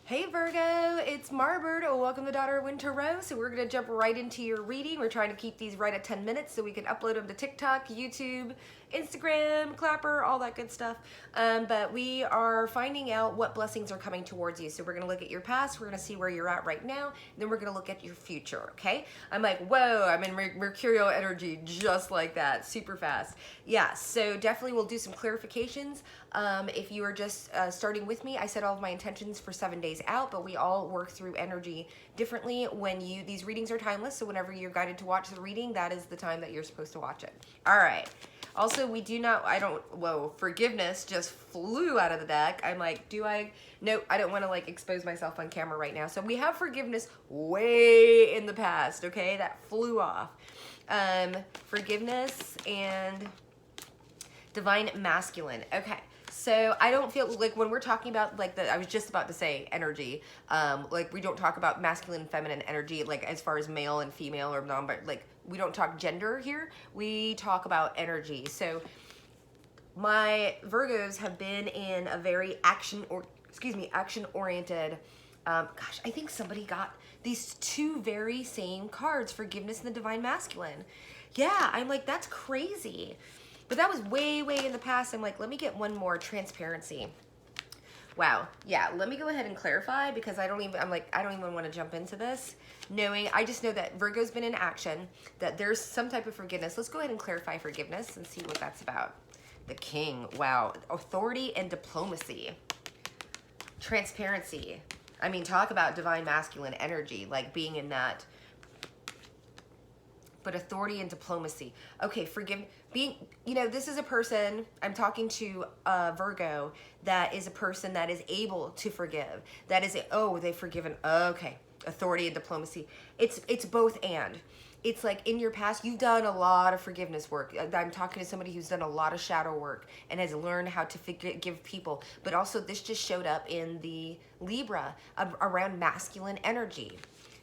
Hey Virgo, it's Marbird. Welcome to Daughter of Winter Rose. So we're going to jump right into your reading. We're trying to keep these right at 10 minutes so we can upload them to TikTok, YouTube, Instagram, Clapper, all that good stuff. But we are finding out what blessings are coming towards you. So we're going to look at your past. We're going to see where you're at right now. And then we're going to look at your future, okay? I'm like, whoa, I'm in Mercurial energy just like that, super fast. Yeah, so definitely we'll do some clarifications. If you are just starting with me, I set all of my intentions for 7 days out, but we all work through energy differently. When these readings are timeless, so whenever you're guided to watch the reading, that is the time that you're supposed to watch it. All right. Also, whoa, forgiveness just flew out of the deck. I'm like, no, I don't want to like expose myself on camera right now. So we have forgiveness way in the past, okay? That flew off. Forgiveness and divine masculine. Okay. So I don't feel like when we're talking about like I was just about to say energy, like we don't talk about masculine and feminine energy, like as far as male and female or like we don't talk gender here. We talk about energy. So my Virgos have been in a very action oriented, gosh, I think somebody got these two very same cards, forgiveness and the divine masculine. Yeah, I'm like, that's crazy. But that was way, way in the past. I'm like, let me get one more, transparency. Wow. Yeah, let me go ahead and clarify because I don't even want to jump into this knowing, I just know that Virgo's been in action, that there's some type of forgiveness. Let's go ahead and clarify forgiveness and see what that's about. The King. Wow. Authority and diplomacy. Transparency. I mean, talk about divine masculine energy, like being in that. But authority and diplomacy. Okay, this is a person, I'm talking to Virgo, that is a person that is able to forgive. That is, they've forgiven. Okay, authority and diplomacy. It's both and. It's like in your past, you've done a lot of forgiveness work. I'm talking to somebody who's done a lot of shadow work and has learned how to forgive people. But also this just showed up in the Libra around masculine energy.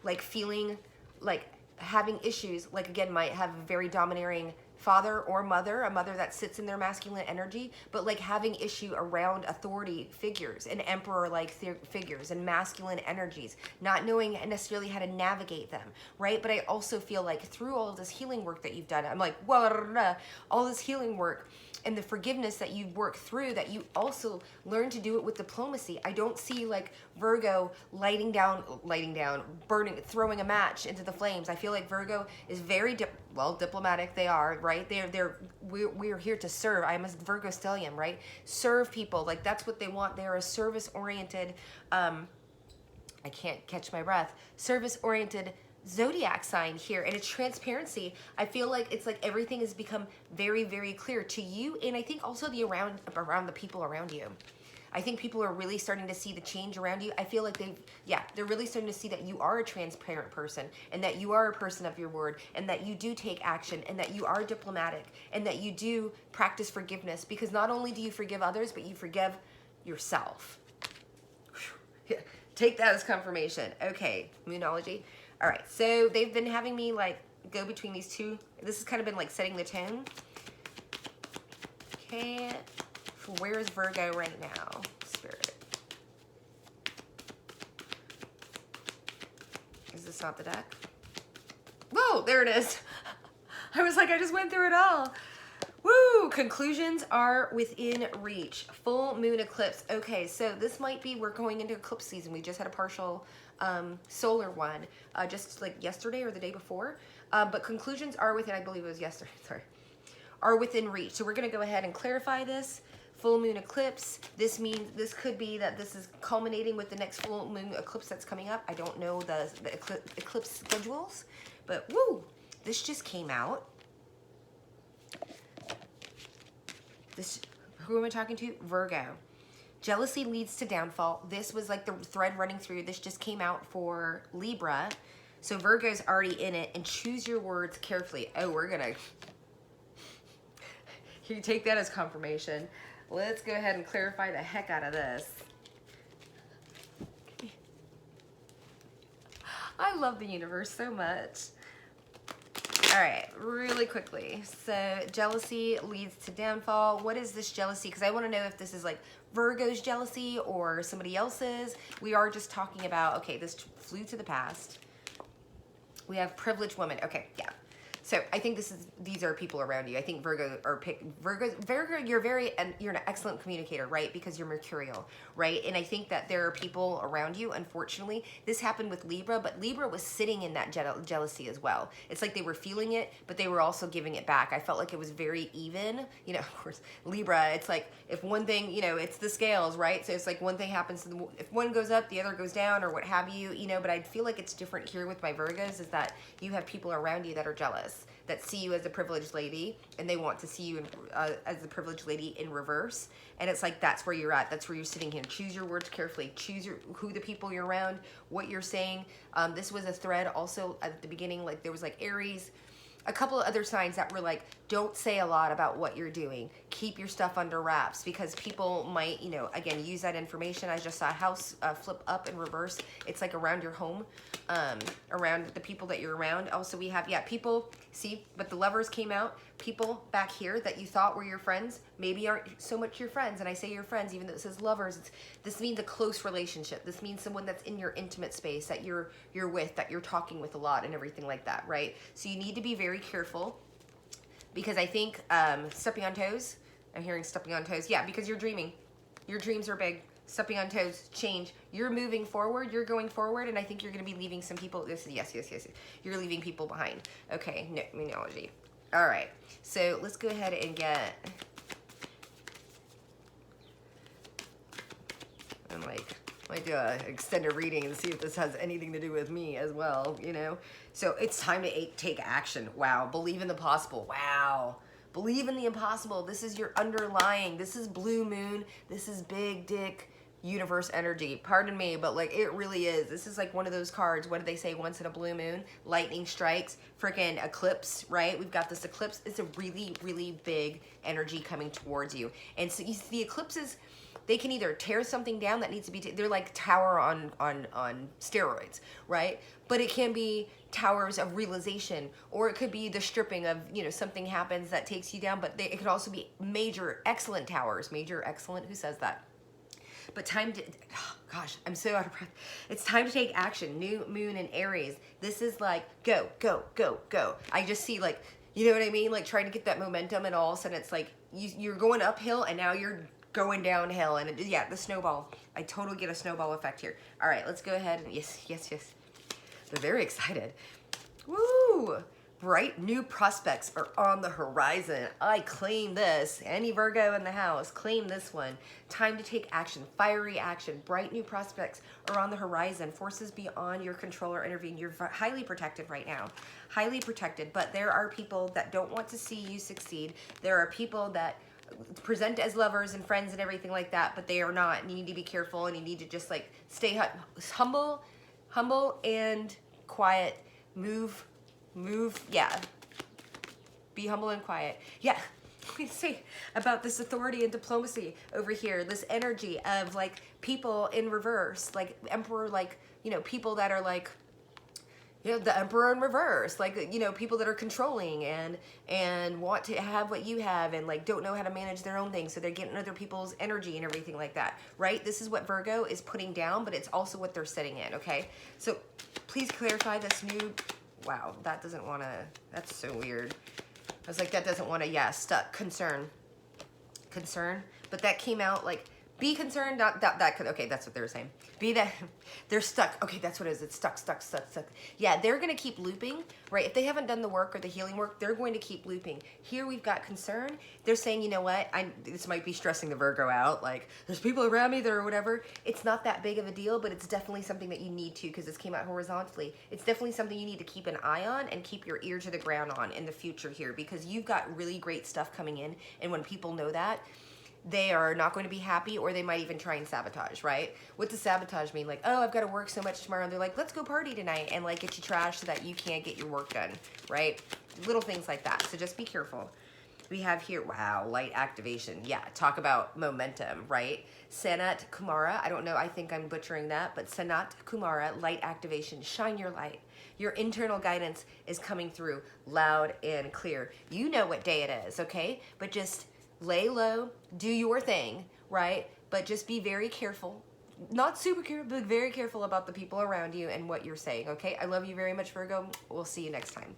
Like feeling like having issues, like again, might have a very domineering father or mother, a mother that sits in their masculine energy, but like having issue around authority figures and emperor-like figures and masculine energies, not knowing necessarily how to navigate them, right? But I also feel like through all of this healing work that you've done, I'm like, whoa, all this healing work and the forgiveness that you work through, that you also learn to do it with diplomacy. I don't see like Virgo lighting down, burning, throwing a match into the flames. I feel like Virgo is very diplomatic. They are, right? We're here to serve. I'm a Virgo stellium, right? Serve people. Like that's what they want. They're a service-oriented, I can't catch my breath, service-oriented zodiac sign here, and it's transparency. I feel like it's like everything has become very, very clear to you, and I think also around the people around you. I think people are really starting to see the change around you. I feel like they're really starting to see that you are a transparent person, and that you are a person of your word, and that you do take action, and that you are diplomatic, and that you do practice forgiveness, because not only do you forgive others, but you forgive yourself. Take that as confirmation. Okay, Moonology. All right, so they've been having me like go between these two. This has kind of been like setting the tone. Okay, where is Virgo right now? Spirit. Is this not the deck? Whoa, there it is. I was like, I just went through it all. Woo! Conclusions are within reach. Full moon eclipse. Okay, so this might be, we're going into eclipse season. We just had a partial solar one just like yesterday or the day before. But conclusions are within, I believe it was yesterday, sorry, are within reach. So we're going to go ahead and clarify this. Full moon eclipse. This means, this could be that this is culminating with the next full moon eclipse that's coming up. I don't know the eclipse schedules, but woo! This just came out. Who am I talking to? Virgo. Jealousy leads to downfall. This was like the thread running through. This just came out for Libra. So Virgo's already in it, and choose your words carefully. Oh, we're gonna, you take that as confirmation. Let's go ahead and clarify the heck out of this. I love the universe so much. All right, really quickly. So jealousy leads to downfall. What is this jealousy? Because I want to know if this is like Virgo's jealousy or somebody else's. We are just talking about, okay, this flew to the past. We have privileged woman. Okay, yeah. So I think these are people around you. I think Virgo, you're an excellent communicator, right? Because you're mercurial, right? And I think that there are people around you, unfortunately. This happened with Libra, but Libra was sitting in that jealousy as well. It's like they were feeling it, but they were also giving it back. I felt like it was very even. You know, of course, Libra, it's like if one thing, you know, it's the scales, right? So it's like one thing happens, if one goes up, the other goes down or what have you, you know, but I feel like it's different here with my Virgos is that you have people around you that are jealous, that see you as a privileged lady, and they want to see you as the privileged lady in reverse. And it's like, that's where you're at. That's where you're sitting here. Choose your words carefully. Choose who the people you're around, what you're saying. This was a thread also at the beginning, like there was like Aries, a couple of other signs that were like, don't say a lot about what you're doing. Keep your stuff under wraps because people might, you know, again, use that information. I just saw a house flip up in reverse. It's like around your home, around the people that you're around. Also, we have, yeah, people, see, but the Lovers came out. People back here that you thought were your friends maybe aren't so much your friends. And I say your friends, even though it says lovers, this means a close relationship. This means someone that's in your intimate space that you're with, that you're talking with a lot and everything like that, right? So you need to be very careful because I think stepping on toes, I'm hearing stepping on toes. Yeah, because you're dreaming. Your dreams are big. Stepping on toes, change. You're moving forward. You're going forward, and I think you're going to be leaving some people. Yes. You're leaving people behind. Okay, no, numerology. All right, so let's go ahead and get, and like, might do an extended reading and see if this has anything to do with me as well, you know? So it's time to take action. Wow, believe in the possible. Wow. Believe in the impossible. This is your underlying. This is blue moon. This is big dick universe energy. Pardon me, but like it really is. This is like one of those cards. What did they say? Once in a blue moon, lightning strikes, freaking eclipse, right? We've got this eclipse. It's a really, really big energy coming towards you. And so the eclipses, they can either tear something down that needs to be, they're like tower on steroids, right? But it can be towers of realization, or it could be the stripping of, you know, something happens that takes you down, but it could also be major excellent towers, major excellent, who says that? But time to, oh gosh, I'm so out of breath. It's time to take action. New moon in Aries. This is like, go, go, go, go. I just see like, you know what I mean? Like trying to get that momentum and all of a sudden it's like, you're going uphill and now you're going downhill. And yeah, the snowball. I totally get a snowball effect here. All right, let's go ahead. Yes. They're very excited. Woo! Bright new prospects are on the horizon. I claim this. Any Virgo in the house, claim this one. Time to take action, fiery action. Bright new prospects are on the horizon. Forces beyond your control or intervene. You're highly protected right now. Highly protected, but there are people that don't want to see you succeed. There are people that present as lovers and friends and everything like that, but they are not. And you need to be careful and you need to just like stay humble and quiet. Move, yeah. Be humble and quiet. Yeah, we say about this authority and diplomacy over here, this energy of like people in reverse, like emperor, like, you know, people that are like, you know, the emperor in reverse, like, you know, people that are controlling and want to have what you have and like don't know how to manage their own things, so they're getting other people's energy and everything like that, right? This is what Virgo is putting down, but it's also what they're sitting in, okay? So please clarify this new, wow, that doesn't want to, that's so weird. I was like, that doesn't want to, yeah, stuck, concern, but that came out like, be concerned, not that could, okay, that's what they were saying. Be that, they're stuck. Okay, that's what it is. It's stuck. Yeah, they're going to keep looping, right? If they haven't done the work or the healing work, they're going to keep looping. Here we've got concern. They're saying, you know what? This might be stressing the Virgo out. Like, there's people around me that are whatever. It's not that big of a deal, but it's definitely something that you need to, because this came out horizontally. It's definitely something you need to keep an eye on and keep your ear to the ground on in the future here, because you've got really great stuff coming in. And when people know that, they are not going to be happy, or they might even try and sabotage, right? What does sabotage mean? Like, oh, I've got to work so much tomorrow. And they're like, let's go party tonight, and like get you trashed so that you can't get your work done, right? Little things like that. So just be careful. We have here, wow, light activation. Yeah, talk about momentum, right? Sanat Kumara, I don't know, I think I'm butchering that, but Sanat Kumara, light activation, shine your light. Your internal guidance is coming through loud and clear. You know what day it is, okay? But just lay low, do your thing, right? But just be very careful. Not super careful, but very careful about the people around you and what you're saying, okay? I love you very much, Virgo. We'll see you next time.